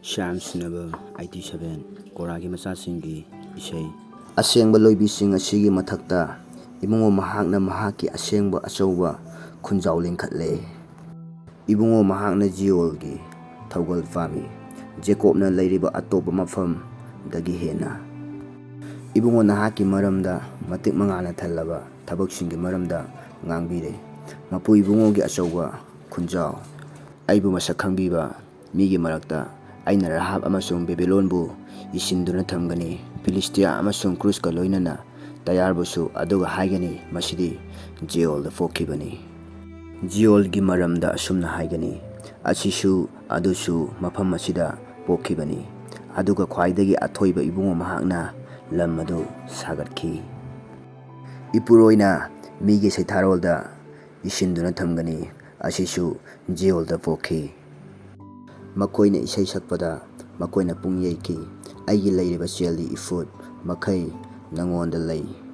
ꯁ꯭ꯌꯥꯝ ꯁꯤꯅꯕ 87 ꯀꯣꯔꯥꯒꯤ ꯃꯆꯥꯁꯤꯡꯒꯤ ꯏꯁꯩ ꯑꯁꯦꯡꯕ ꯂꯣꯏꯕꯤꯁꯤꯡ ꯑꯁꯤꯒꯤ ꯃꯊꯛꯇ ꯏꯕꯨꯡꯉꯣ ꯃꯍꯥꯛꯅ ꯃꯍꯥꯛꯀꯤ ꯑꯁꯦꯡꯕ ꯑꯆꯧꯕ ꯈꯨꯟꯖꯥꯎ ꯂꯤꯡꯈꯠꯂꯦ꯫ ꯏꯕꯨꯡꯉꯣ ꯃꯍꯥꯛꯅ ꯖꯤꯑꯣꯜꯒꯤ ꯊꯧꯒꯜ ꯄꯥꯝꯃꯤ, ꯖꯦꯀꯣꯕꯅ ꯂꯩꯔꯤꯕ ꯑꯇꯣꯞꯄ ꯃꯐꯝꯗꯒꯤ ꯍꯦꯟꯅ꯫ ꯏꯕꯨꯡꯉꯣ ꯅꯍꯥꯛꯀꯤ ꯃꯔꯝꯗ ꯃꯇꯤꯛ ꯃꯉꯥꯜꯅ ꯊꯜꯂꯕ ꯊꯕꯛꯁꯤꯡꯒꯤ ꯃꯔꯝꯗ ꯉꯥꯡꯕꯤꯔꯦ꯫ ꯃꯄꯨ ꯏꯕꯨꯡꯉꯣꯒꯤ ꯑꯆꯧꯕ ꯈꯨꯟꯖꯥꯎ, ꯑꯩꯕꯨ ꯃꯁꯛ ꯈꯪꯕꯤꯕ ꯃꯤꯒꯤ ꯃꯔꯛꯇ ꯑꯩꯅ ꯔꯥꯍꯥꯕ ꯑꯃꯁꯨꯡ ꯕꯦꯕꯤꯂꯣꯟꯕꯨ ꯏꯁꯤꯟꯗꯨꯅ ꯊꯝꯒꯅꯤ, ꯐꯤꯂꯤꯁꯇꯤꯌꯥ ꯑꯃꯁꯨꯡ ꯀ꯭ꯔꯨꯁꯀ ꯂꯣꯏꯅꯅ ꯇꯌꯥꯔꯕꯨꯁꯨ, ꯑꯗꯨꯒ ꯍꯥꯏꯒꯅꯤ ꯃꯁꯤꯗꯤ ꯖꯤꯑꯣꯜꯗ ꯄꯣꯛꯈꯤꯕꯅꯤ꯫ ꯖꯤꯑꯣꯜꯒꯤ ꯃꯔꯝꯗ ꯑꯁꯨꯝꯅ ꯍꯥꯏꯒꯅꯤ, ꯑꯁꯤꯁꯨ ꯑꯗꯨꯁꯨ ꯃꯐꯝ ꯑꯁꯤꯗ ꯄꯣꯛꯈꯤꯕꯅꯤ, ꯑꯗꯨꯒ ꯈ꯭ꯋꯥꯏꯗꯒꯤ ꯑꯊꯣꯏꯕ ꯏꯕꯨꯡꯉꯣ ꯃꯍꯥꯛꯅ ꯂꯝ ꯑꯗꯨ ꯁꯥꯒꯠꯈꯤ꯫ ꯏꯄꯨꯔꯣꯏꯅ ꯃꯤꯒꯤ ꯁꯩꯊꯥꯔꯣꯜꯗ ꯏꯁꯤꯟꯗꯨꯅ ꯊꯝꯒꯅꯤ, ꯑꯁꯤꯁꯨ ꯖꯤꯑꯣꯜꯗ ꯄꯣꯛꯈꯤ꯫ ꯃꯈꯣꯏꯅ ꯏꯁꯩ ꯁꯛꯄꯗ ꯃꯈꯣꯏꯅ ꯄꯨꯡ ꯌꯩꯈꯤ, ꯑꯩꯒꯤ ꯂꯩꯔꯤꯕ ꯆꯦꯜꯗꯤ ꯏꯐꯨꯠ ꯃꯈꯩ ꯅꯉꯣꯟꯗ ꯂꯩ꯫